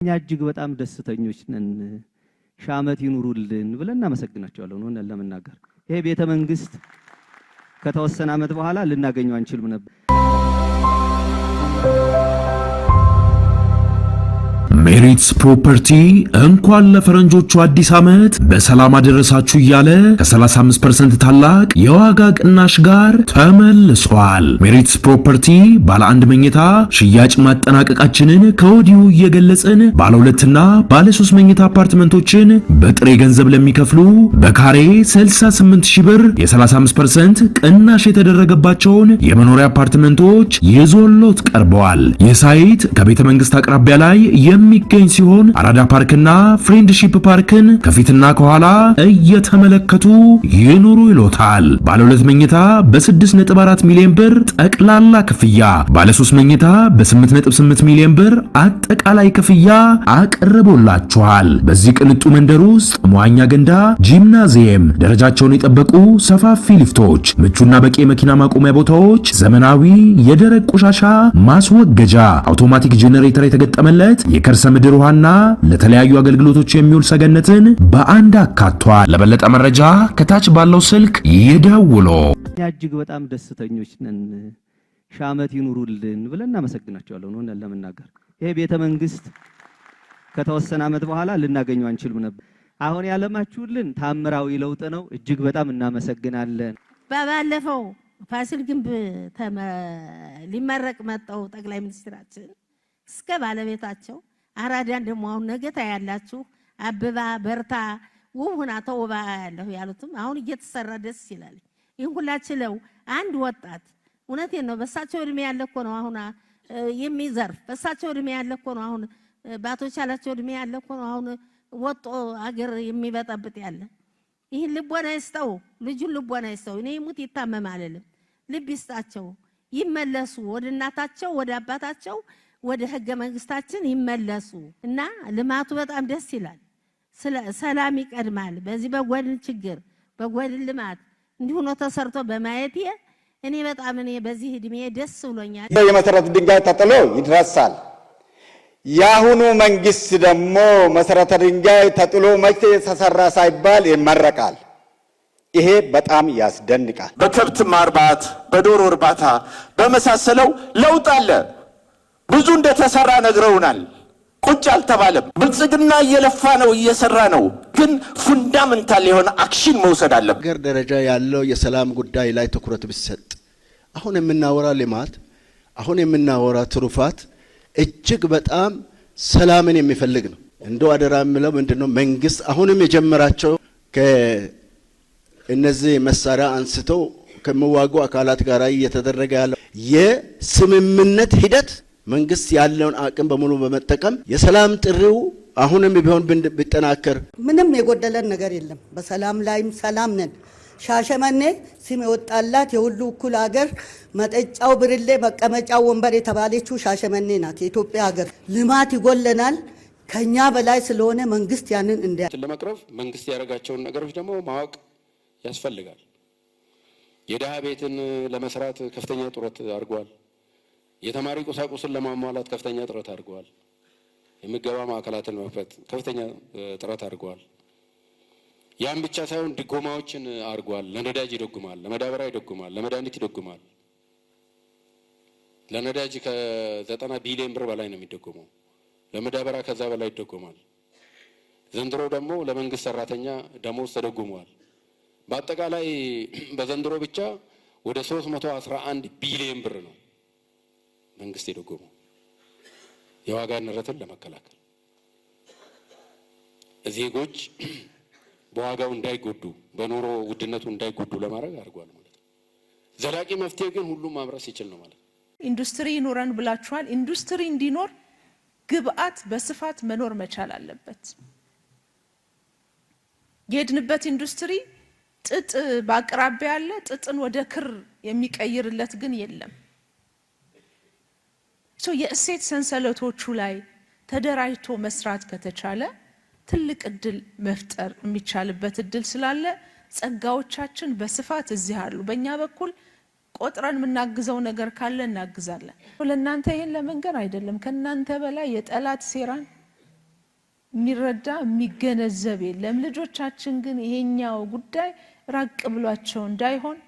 እኛ እጅግ በጣም ደስተኞች ነን። ሻመት ይኑሩልን ብለን እናመሰግናቸዋለን። ሆነ ለመናገር ይሄ ቤተ መንግስት ከተወሰነ አመት በኋላ ልናገኘው አንችልም ነበር። ሜሪትስ ፕሮፐርቲ እንኳን ለፈረንጆቹ አዲስ ዓመት በሰላም አደረሳችሁ እያለ ከ35% ታላቅ የዋጋ ቅናሽ ጋር ተመልሷል። ሜሪትስ ፕሮፐርቲ ባለ 1 መኝታ ሽያጭ ማጠናቀቃችንን ከወዲሁ እየገለጽን ባለ 2 እና ባለ 3 መኝታ አፓርትመንቶችን በጥሬ ገንዘብ ለሚከፍሉ በካሬ 68000 ብር የ35% ቅናሽ የተደረገባቸውን የመኖሪያ አፓርትመንቶች ይዞሎት ቀርበዋል። የሳይት ከቤተ መንግስት አቅራቢያ ላይ የሚገኝ ሲሆን አራዳ ፓርክና ፍሬንድሺፕ ፓርክን ከፊትና ከኋላ እየተመለከቱ ይኑሩ ይሎታል። ባለ 2 መኝታ በ6.4 ሚሊዮን ብር ጠቅላላ ክፍያ፣ ባለ 3 መኝታ በ8.8 ሚሊዮን ብር አጠቃላይ ክፍያ አቅርቦላችኋል። በዚህ ቅንጡ መንደር ውስጥ መዋኛ ገንዳ፣ ጂምናዚየም፣ ደረጃቸውን የጠበቁ ሰፋፊ ሊፍቶች፣ ምቹና በቂ መኪና ማቆሚያ ቦታዎች፣ ዘመናዊ የደረቅ ቆሻሻ ማስወገጃ፣ አውቶማቲክ ጄኔሬተር የተገጠመለት የከርሰ ምድር ውሃና ለተለያዩ አገልግሎቶች የሚውል ሰገነትን በአንድ አካቷል። ለበለጠ መረጃ ከታች ባለው ስልክ ይደውሉ። እኛ እጅግ በጣም ደስተኞች ነን። ሻመት ይኑሩልን ብለን እናመሰግናቸዋለን። ሆነ ለመናገር ይሄ ቤተ መንግስት ከተወሰነ አመት በኋላ ልናገኘው አንችልም ነበር። አሁን ያለማችሁልን ታምራዊ ለውጥ ነው። እጅግ በጣም እናመሰግናለን። ባለፈው ፋሲል ግንብ ሊመረቅ መጣው ጠቅላይ ሚኒስትራችን እስከ ባለቤታቸው አራዳን ደግሞ አሁን ነገ ታያላችሁ አበባ በርታ ውሁና ተውባ ያለው ያሉትም አሁን እየተሰራ ደስ ይላል። ይሄን ሁላችለው አንድ ወጣት እውነቴን ነው በሳቸው እድሜ ያለ እኮ ነው አሁን የሚዘርፍ በሳቸው እድሜ ያለ እኮ ነው አሁን ባቶች ያላቸው እድሜ ያለ እኮ ነው አሁን ወጦ አገር የሚበጠብጥ ያለ። ይሄን ልቦና ይስጠው ልጁን ልቦና ይስጠው። እኔ ይሙት ይታመማል ልብ ይስጣቸው ይመለሱ ወደ እናታቸው ወደ አባታቸው ወደ ህገ መንግስታችን ይመለሱ እና ልማቱ በጣም ደስ ይላል። ሰላም ይቀድማል። በዚህ በጎድን ችግር በጎድን ልማት እንዲሁ ነው ተሰርቶ በማየት እኔ በጣም በዚህ እድሜ ደስ ብሎኛል። የመሰረት ድንጋይ ተጥሎ ይድረሳል። ያሁኑ መንግስት ደግሞ መሰረተ ድንጋይ ተጥሎ መቼ ተሰራ ሳይባል ይመረቃል። ይሄ በጣም ያስደንቃል። በከብት ማርባት በዶሮ እርባታ በመሳሰለው ለውጥ አለ። ብዙ እንደተሰራ ነግረውናል። ቁጭ አልተባለም። ብልጽግና እየለፋ ነው እየሰራ ነው። ግን ፉንዳመንታል የሆነ አክሽን መውሰድ አለ። ሀገር ደረጃ ያለው የሰላም ጉዳይ ላይ ትኩረት ቢሰጥ አሁን የምናወራ ልማት አሁን የምናወራ ትሩፋት እጅግ በጣም ሰላምን የሚፈልግ ነው። እንደው አደራ የምለው ምንድነው መንግስት አሁንም የጀመራቸው ከእነዚህ መሳሪያ አንስተው ከመዋጉ አካላት ጋር እየተደረገ ያለው የስምምነት ሂደት መንግስት ያለውን አቅም በሙሉ በመጠቀም የሰላም ጥሪው አሁንም ቢሆን ቢጠናከር ምንም የጎደለን ነገር የለም። በሰላም ላይም ሰላም ነን። ሻሸመኔ ስም የወጣላት የሁሉ እኩል ሀገር መጠጫው ብርሌ መቀመጫው ወንበር የተባለችው ሻሸመኔ ናት። የኢትዮጵያ ሀገር ልማት ይጎለናል ከኛ በላይ ስለሆነ መንግስት ያንን ለመቅረፍ መንግስት ያደረጋቸውን ነገሮች ደግሞ ማወቅ ያስፈልጋል። የደሃ ቤትን ለመስራት ከፍተኛ ጥረት አድርጓል። የተማሪ ቁሳቁስን ለማሟላት ከፍተኛ ጥረት አድርገዋል። የምገባ ማዕከላትን ለመክፈት ከፍተኛ ጥረት አድርገዋል። ያን ብቻ ሳይሆን ድጎማዎችን አድርገዋል። ለነዳጅ ይደጉማል፣ ለመዳበሪያ ይደጉማል፣ ለመድኃኒት ይደጉማል። ለነዳጅ ከ90 ቢሊዮን ብር በላይ ነው የሚደጎመው። ለመዳበሪያ ከዛ በላይ ይደጎማል። ዘንድሮ ደግሞ ለመንግስት ሰራተኛ ደሞዝ ተደጉሟል። በአጠቃላይ በዘንድሮ ብቻ ወደ 311 ቢሊዮን ብር ነው መንግስት የደጎመው የዋጋ ንረትን ለመከላከል ዜጎች በዋጋው እንዳይጎዱ በኑሮ ውድነቱ እንዳይጎዱ ለማድረግ አድርጓል ማለት ነው። ዘላቂ መፍትሄ ግን ሁሉም ማምረስ ይችል ነው ማለት ነው። ኢንዱስትሪ ይኖረን ብላችኋል። ኢንዱስትሪ እንዲኖር ግብአት በስፋት መኖር መቻል አለበት። የሄድንበት ኢንዱስትሪ ጥጥ በአቅራቢያ ያለ ጥጥን ወደ ክር የሚቀይርለት ግን የለም። የእሴት ሰንሰለቶቹ ላይ ተደራጅቶ መስራት ከተቻለ ትልቅ እድል መፍጠር የሚቻልበት እድል ስላለ ጸጋዎቻችን በስፋት እዚህ አሉ። በእኛ በኩል ቆጥረን ምናግዘው ነገር ካለ እናግዛለን። ለእናንተ ይሄን ለመንገር አይደለም። ከናንተ በላይ የጠላት ሴራን የሚረዳ የሚገነዘብ የለም። ልጆቻችን ግን ይሄኛው ጉዳይ ራቅ ብሏቸው እንዳይሆን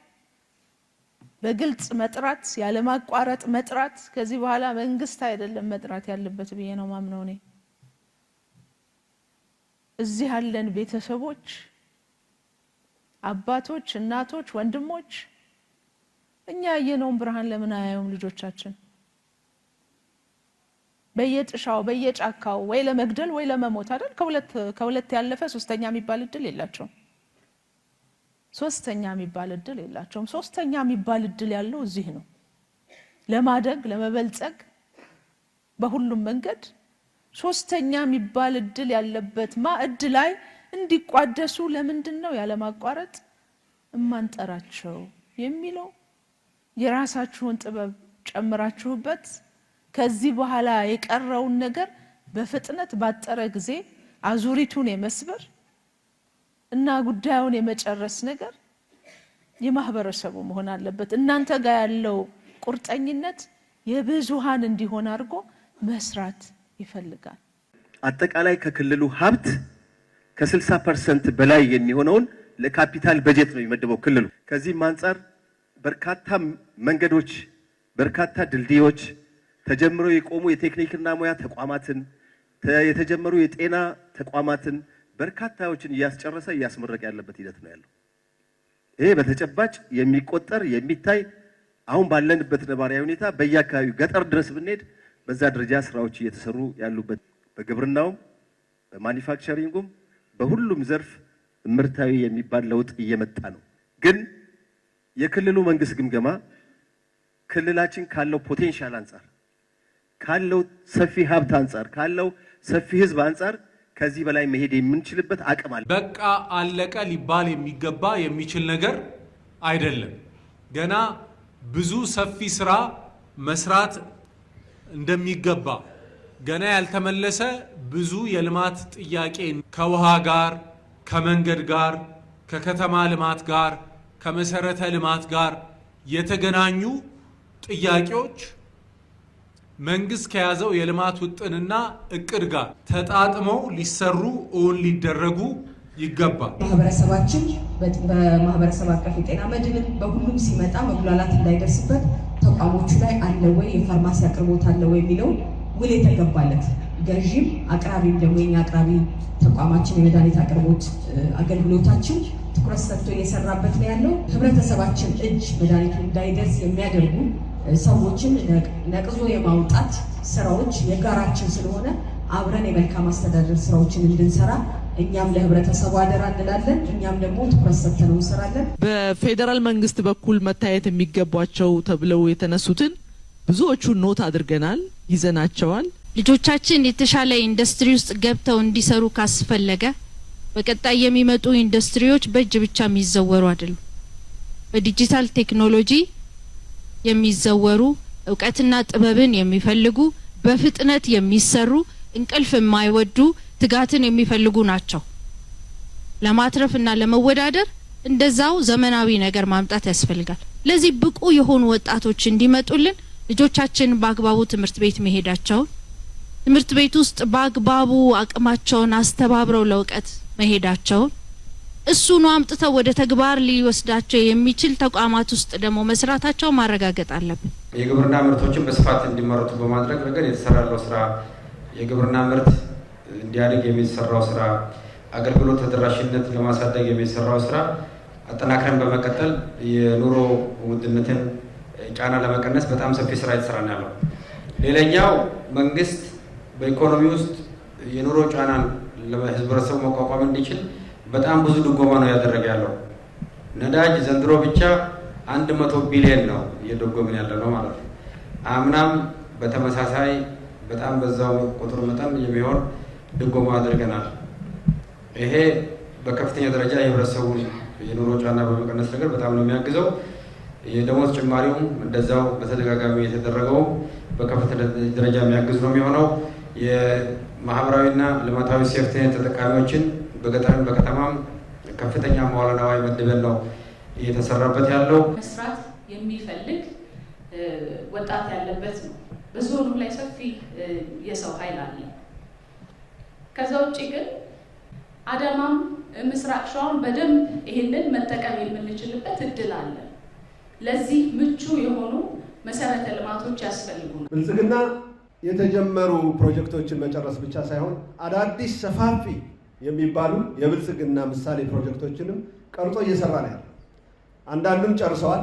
በግልጽ መጥራት፣ ያለማቋረጥ መጥራት። ከዚህ በኋላ መንግስት አይደለም መጥራት ያለበት ብዬ ነው ማምነው እኔ። እዚህ ያለን ቤተሰቦች፣ አባቶች፣ እናቶች፣ ወንድሞች እኛ ያየነውን ብርሃን ለምን አያዩም ልጆቻችን? በየጥሻው በየጫካው ወይ ለመግደል ወይ ለመሞት አይደል? ከሁለት ያለፈ ሶስተኛ የሚባል እድል የላቸውም። ሶስተኛ የሚባል እድል ያለው እዚህ ነው። ለማደግ ለመበልጸግ በሁሉም መንገድ ሶስተኛ የሚባል እድል ያለበት ማዕድ ላይ እንዲቋደሱ ለምንድን ነው ያለማቋረጥ እማንጠራቸው የሚለው የራሳችሁን ጥበብ ጨምራችሁበት ከዚህ በኋላ የቀረውን ነገር በፍጥነት ባጠረ ጊዜ አዙሪቱን የመስበር እና ጉዳዩን የመጨረስ ነገር የማህበረሰቡ መሆን አለበት። እናንተ ጋር ያለው ቁርጠኝነት የብዙሃን እንዲሆን አድርጎ መስራት ይፈልጋል። አጠቃላይ ከክልሉ ሀብት ከ60% በላይ የሚሆነውን ለካፒታል በጀት ነው የሚመድበው ክልሉ። ከዚህም አንፃር በርካታ መንገዶች፣ በርካታ ድልድዮች፣ ተጀምሮ የቆሙ የቴክኒክና ሙያ ተቋማትን፣ የተጀመሩ የጤና ተቋማትን በርካታዎችን እያስጨረሰ እያስመረቀ ያለበት ሂደት ነው ያለው። ይሄ በተጨባጭ የሚቆጠር የሚታይ አሁን ባለንበት ነባራዊ ሁኔታ በየአካባቢው ገጠር ድረስ ብንሄድ በዛ ደረጃ ስራዎች እየተሰሩ ያሉበት፣ በግብርናውም በማኒፋክቸሪንጉም በሁሉም ዘርፍ ምርታዊ የሚባል ለውጥ እየመጣ ነው። ግን የክልሉ መንግስት ግምገማ ክልላችን ካለው ፖቴንሻል አንጻር፣ ካለው ሰፊ ሀብት አንጻር፣ ካለው ሰፊ ህዝብ አንጻር ከዚህ በላይ መሄድ የምንችልበት አቅም አለ። በቃ አለቀ ሊባል የሚገባ የሚችል ነገር አይደለም። ገና ብዙ ሰፊ ስራ መስራት እንደሚገባ፣ ገና ያልተመለሰ ብዙ የልማት ጥያቄ ከውሃ ጋር፣ ከመንገድ ጋር፣ ከከተማ ልማት ጋር፣ ከመሰረተ ልማት ጋር የተገናኙ ጥያቄዎች መንግስት ከያዘው የልማት ውጥንና እቅድ ጋር ተጣጥመው ሊሰሩ እውን ሊደረጉ ይገባል። ማህበረሰባችን በማህበረሰብ አቀፍ የጤና መድንም በሁሉም ሲመጣ መጉላላት እንዳይደርስበት ተቋሞቹ ላይ አለ ወይ የፋርማሲ አቅርቦት አለ ወይ የሚለው ውል የተገባለት ገዢም አቅራቢም ደግሞ የኛ አቅራቢ ተቋማችን የመድኃኒት አቅርቦት አገልግሎታችን ትኩረት ሰጥቶ እየሰራበት ነው ያለው። ህብረተሰባችን እጅ መድኃኒቱ እንዳይደርስ የሚያደርጉ ሰዎችን ነቅዞ የማውጣት ስራዎች የጋራችን ስለሆነ አብረን የመልካም አስተዳደር ስራዎችን እንድንሰራ እኛም ለህብረተሰቡ አደራ እንላለን። እኛም ደግሞ ትኩረት ሰጥተን እንሰራለን። በፌዴራል መንግስት በኩል መታየት የሚገባቸው ተብለው የተነሱትን ብዙዎቹን ኖት አድርገናል፣ ይዘናቸዋል። ልጆቻችን የተሻለ ኢንዱስትሪ ውስጥ ገብተው እንዲሰሩ ካስፈለገ በቀጣይ የሚመጡ ኢንዱስትሪዎች በእጅ ብቻ የሚዘወሩ አይደሉም። በዲጂታል ቴክኖሎጂ የሚዘወሩ እውቀትና ጥበብን የሚፈልጉ በፍጥነት የሚሰሩ እንቅልፍ የማይወዱ ትጋትን የሚፈልጉ ናቸው። ለማትረፍና ለመወዳደር እንደዛው ዘመናዊ ነገር ማምጣት ያስፈልጋል። ለዚህ ብቁ የሆኑ ወጣቶች እንዲመጡልን ልጆቻችን በአግባቡ ትምህርት ቤት መሄዳቸውን፣ ትምህርት ቤት ውስጥ በአግባቡ አቅማቸውን አስተባብረው ለእውቀት መሄዳቸውን እሱኑ አምጥተው ወደ ተግባር ሊወስዳቸው የሚችል ተቋማት ውስጥ ደግሞ መስራታቸው ማረጋገጥ አለብን። የግብርና ምርቶችን በስፋት እንዲመረቱ በማድረግ ረገድ የተሰራው ስራ፣ የግብርና ምርት እንዲያድግ የሚሰራው ስራ፣ አገልግሎት ተደራሽነት ለማሳደግ የሚሰራው ስራ አጠናክረን በመቀጠል የኑሮ ውድነትን ጫና ለመቀነስ በጣም ሰፊ ስራ የተሰራ ነው ያለው። ሌላኛው መንግስት በኢኮኖሚ ውስጥ የኑሮ ጫናን ለህብረተሰቡ መቋቋም እንዲችል በጣም ብዙ ድጎማ ነው ያደረገ ያለው። ነዳጅ ዘንድሮ ብቻ 100 ቢሊዮን ነው እየደጎምን ያለ ነው ማለት ነው። አምናም በተመሳሳይ በጣም በዛው ቁጥር መጠን የሚሆን ድጎማ አድርገናል። ይሄ በከፍተኛ ደረጃ የህብረተሰቡን የኑሮ ጫና በመቀነስ ነገር በጣም ነው የሚያግዘው። የደሞዝ ጭማሪውም እንደዛው በተደጋጋሚ የተደረገው በከፍተኛ ደረጃ የሚያግዝ ነው የሚሆነው። የማህበራዊና ልማታዊ ሴፍትኔት ተጠቃሚዎችን በገጠርም በከተማም ከፍተኛ መዋዕለ ንዋይ መድበን ነው እየተሰራበት ያለው። መስራት የሚፈልግ ወጣት ያለበት ነው። በዞኑ ላይ ሰፊ የሰው ኃይል አለ። ከዛ ውጪ ግን አዳማም ምስራቅ ሸዋን በደንብ ይሄንን መጠቀም የምንችልበት እድል አለ። ለዚህ ምቹ የሆኑ መሰረተ ልማቶች ያስፈልጉናል። ብልጽግና የተጀመሩ ፕሮጀክቶችን መጨረስ ብቻ ሳይሆን አዳዲስ ሰፋፊ የሚባሉ የብልጽግና ምሳሌ ፕሮጀክቶችንም ቀርጾ እየሰራ ነው ያለው። አንዳንዱም ጨርሰዋል።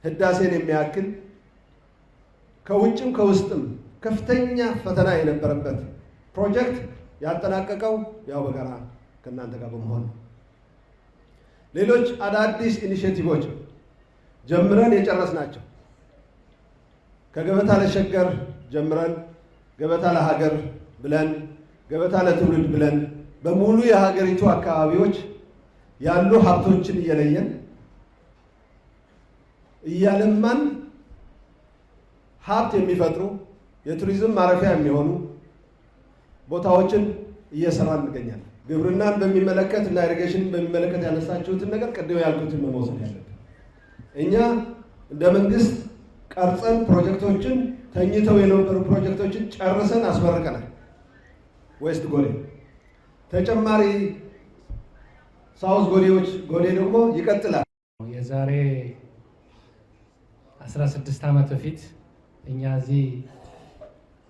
ህዳሴን የሚያክል ከውጭም ከውስጥም ከፍተኛ ፈተና የነበረበት ፕሮጀክት ያጠናቀቀው ያው በጋራ ከእናንተ ጋር በመሆን ነው። ሌሎች አዳዲስ ኢኒሼቲቮች ጀምረን የጨረስናቸው ከገበታ ለሸገር ጀምረን ገበታ ለሀገር ብለን ገበታ ለትውልድ ብለን በሙሉ የሀገሪቱ አካባቢዎች ያሉ ሀብቶችን እየለየን እያለማን ሀብት የሚፈጥሩ የቱሪዝም ማረፊያ የሚሆኑ ቦታዎችን እየሰራን እንገኛለን። ግብርናን በሚመለከት እና ኢሪጌሽንን በሚመለከት ያነሳችሁትን ነገር ቅድም ያልኩትን መውሰድ ያለብን እኛ እንደ መንግስት ቀርጸን ፕሮጀክቶችን ተኝተው የነበሩ ፕሮጀክቶችን ጨርሰን አስመርቀናል። ዌስት ጎዴ ተጨማሪ ሳውዝ ጎዴ ደግሞ ይቀጥላል። የዛሬ 16 ዓመት በፊት እኛ እዚህ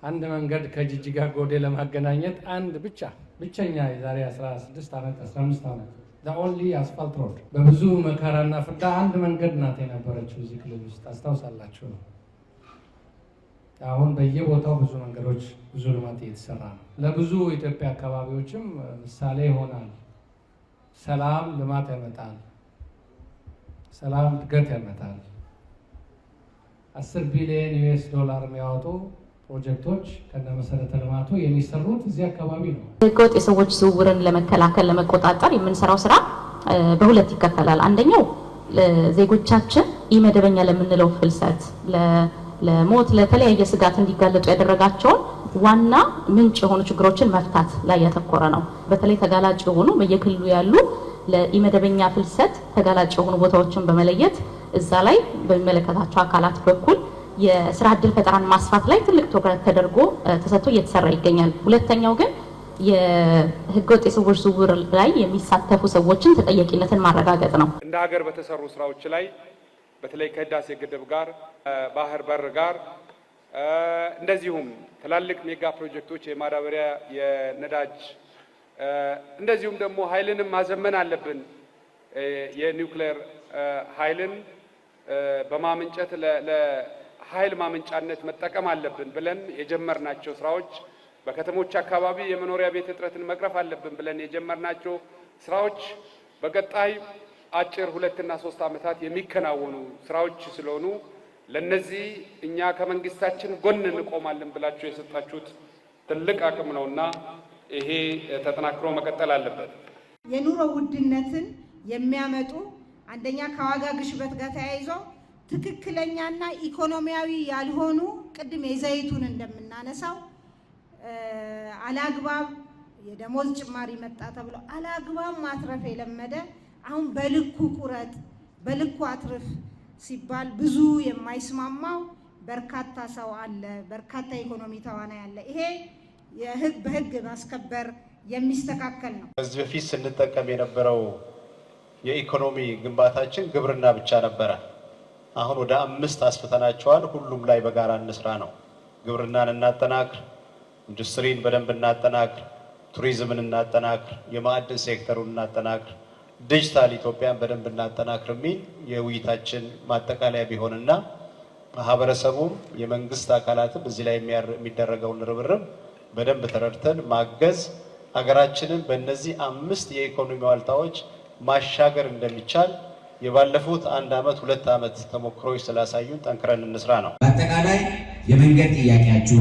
አንድ መንገድ ከጅጅጋ ጎዴ ለማገናኘት ብቸኛ የዛሬ 16 ዓመት 15 ዓመት ኦንሊ አስፋልት ሮድ በብዙ መከራና ፍዳ አንድ መንገድ ናት የነበረችው እዚህ ክልል ውስጥ አስታውሳላችሁ ነው። አሁን በየቦታው ብዙ መንገዶች ብዙ ልማት እየተሰራ ነው። ለብዙ ኢትዮጵያ አካባቢዎችም ምሳሌ ይሆናል። ሰላም ልማት ያመጣል። ሰላም እድገት ያመጣል። 10 ቢሊዮን ዩኤስ ዶላር የሚያወጡ ፕሮጀክቶች ከነ መሰረተ ልማቱ የሚሰሩት እዚህ አካባቢ ነው። ህገወጥ የሰዎች ዝውውርን ለመከላከል ለመቆጣጠር የምንሰራው ስራ በሁለት ይከፈላል። አንደኛው ዜጎቻችን ኢመደበኛ ለምንለው ፍልሰት፣ ለሞት፣ ለተለያየ ስጋት እንዲጋለጡ ያደረጋቸውን ዋና ምንጭ የሆኑ ችግሮችን መፍታት ላይ ያተኮረ ነው። በተለይ ተጋላጭ የሆኑ በየክልሉ ያሉ ለኢመደበኛ ፍልሰት ተጋላጭ የሆኑ ቦታዎችን በመለየት እዛ ላይ በሚመለከታቸው አካላት በኩል የስራ ዕድል ፈጠራን ማስፋት ላይ ትልቅ ትኩረት ተደርጎ ተሰጥቶ እየተሰራ ይገኛል። ሁለተኛው ግን የህገወጥ የሰዎች ዝውውር ላይ የሚሳተፉ ሰዎችን ተጠያቂነትን ማረጋገጥ ነው። እንደ ሀገር በተሰሩ ስራዎች ላይ በተለይ ከህዳሴ ግድብ ጋር ባህር በር ጋር እንደዚሁም ትላልቅ ሜጋ ፕሮጀክቶች የማዳበሪያ የነዳጅ እንደዚሁም ደግሞ ኃይልንም ማዘመን አለብን። የኒውክሌር ኃይልን በማመንጨት ለኃይል ማመንጫነት መጠቀም አለብን ብለን የጀመርናቸው ስራዎች፣ በከተሞች አካባቢ የመኖሪያ ቤት እጥረትን መቅረፍ አለብን ብለን የጀመርናቸው ስራዎች በቀጣይ አጭር 2 እና 3 ዓመታት የሚከናወኑ ስራዎች ስለሆኑ ለነዚህ እኛ ከመንግስታችን ጎን እንቆማለን ብላችሁ የሰጣችሁት ትልቅ አቅም ነውና ይሄ ተጠናክሮ መቀጠል አለበት። የኑሮ ውድነትን የሚያመጡ አንደኛ ከዋጋ ግሽበት ጋር ተያይዞ ትክክለኛና ኢኮኖሚያዊ ያልሆኑ ቅድም የዘይቱን እንደምናነሳው አላግባብ የደሞዝ ጭማሪ መጣ ተብሎ አላግባብ ማትረፍ የለመደ አሁን በልኩ ቁረጥ በልኩ አትርፍ ሲባል ብዙ የማይስማማው በርካታ ሰው አለ፣ በርካታ ኢኮኖሚ ተዋናይ አለ። ይሄ በህግ ማስከበር የሚስተካከል ነው። ከዚህ በፊት ስንጠቀም የነበረው የኢኮኖሚ ግንባታችን ግብርና ብቻ ነበረ። አሁን ወደ 5 አስፍተናቸዋል። ሁሉም ላይ በጋራ እንስራ ነው። ግብርናን እናጠናክር፣ ኢንዱስትሪን በደንብ እናጠናክር፣ ቱሪዝምን እናጠናክር፣ የማዕድን ሴክተሩን እናጠናክር፣ ዲጂታል ኢትዮጵያን በደንብ እናጠናክር የሚል የውይይታችን ማጠቃለያ ቢሆንና ማህበረሰቡም የመንግስት አካላትም እዚህ ላይ የሚደረገውን ርብርብ በደንብ ተረድተን ማገዝ ሀገራችንን በእነዚህ 5 የኢኮኖሚ ዋልታዎች ማሻገር እንደሚቻል የባለፉት 1 ዓመት 2 ዓመት ተሞክሮች ስላሳዩን ጠንክረን እንስራ ነው። በአጠቃላይ የመንገድ ጥያቄያችሁ፣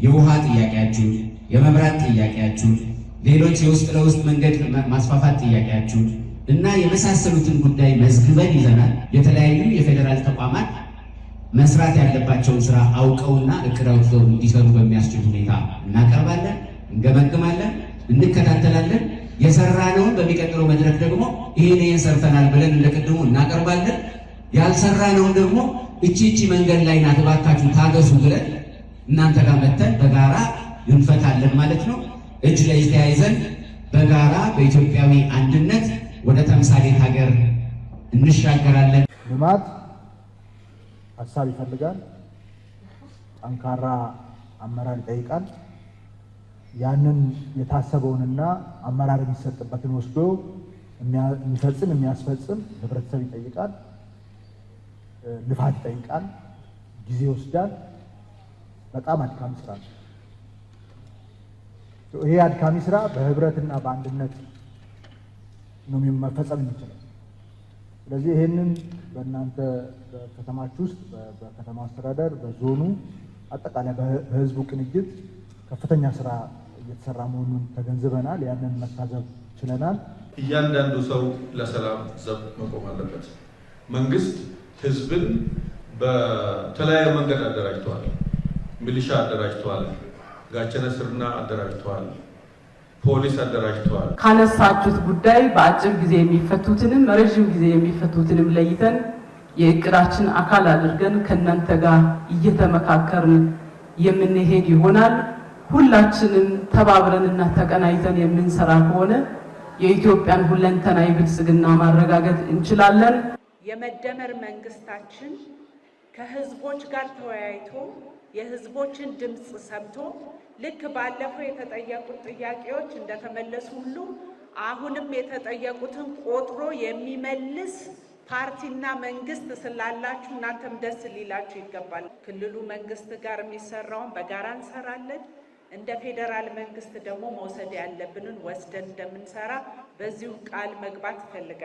የውሃ ጥያቄያችሁ፣ የመብራት ጥያቄያችሁ፣ ሌሎች የውስጥ ለውስጥ መንገድ ማስፋፋት ጥያቄያችሁ እና የመሳሰሉትን ጉዳይ መዝግበን ይዘናል። የተለያዩ የፌዴራል ተቋማት መስራት ያለባቸውን ስራ አውቀውና እቅድ አውጥተው እንዲሰሩ በሚያስችል ሁኔታ እናቀርባለን፣ እንገመግማለን፣ እንከታተላለን። የሰራነውን በሚቀጥለው መድረክ ደግሞ ይሄን ሰርተናል ብለን እንደቀድሞ እናቀርባለን። ያልሰራነውን ደግሞ እቺ መንገድ ላይ ናት እባካችሁ ታገሱ ብለን እናንተ ጋር መተን በጋራ እንፈታለን ማለት ነው። እጅ ለእጅ ተያይዘን በጋራ በኢትዮጵያዊ አንድነት ወደ ተምሳሌት ሀገር እንሻገራለን። ልማት ሀሳብ ይፈልጋል፣ ጠንካራ አመራር ይጠይቃል። ያንን የታሰበውንና አመራር የሚሰጥበትን ወስዶ የሚፈጽም የሚያስፈጽም ህብረተሰብ ይጠይቃል። ልፋት ይጠይቃል፣ ጊዜ ይወስዳል። በጣም አድካሚ ስራ ነው። ይሄ አድካሚ ስራ በህብረትና በአንድነት ነው መፈጸም የሚችለው። ስለዚህ ይሄንን በእናንተ በከተማችሁ ውስጥ በከተማ አስተዳደር በዞኑ አጠቃላይ በህዝቡ ቅንጅት ከፍተኛ ስራ እየተሰራ መሆኑን ተገንዝበናል። ያንን መታዘብ ችለናል። እያንዳንዱ ሰው ለሰላም ዘብ መቆም አለበት። መንግስት ህዝብን በተለያየ መንገድ አደራጅተዋል። ሚሊሻ አደራጅተዋል፣ ጋቸነ ስርና አደራጅተዋል፣ ፖሊስ አደራጅተዋል። ካነሳችሁት ጉዳይ በአጭር ጊዜ የሚፈቱትንም ረዥም ጊዜ የሚፈቱትንም ለይተን የእቅዳችን አካል አድርገን ከእናንተ ጋር እየተመካከርን የምንሄድ ይሆናል። ሁላችንም ተባብረንና ተቀናይተን የምንሰራ ከሆነ የኢትዮጵያን ሁለንተናዊ ብልጽግና ማረጋገጥ እንችላለን። የመደመር መንግስታችን ከህዝቦች ጋር ተወያይቶ የህዝቦችን ድምፅ ሰምቶ ልክ ባለፈው የተጠየቁት ጥያቄዎች እንደተመለሱ ሁሉ አሁንም የተጠየቁትን ቆጥሮ የሚመልስ ፓርቲና መንግስት ስላላችሁ እናንተም ደስ ሊላችሁ ይገባል። ክልሉ መንግስት ጋር የሚሰራውን በጋራ እንሰራለን። እንደ ፌዴራል መንግስት ደግሞ መውሰድ ያለብንን ወስደን እንደምንሰራ በዚሁ ቃል መግባት እፈልጋለሁ።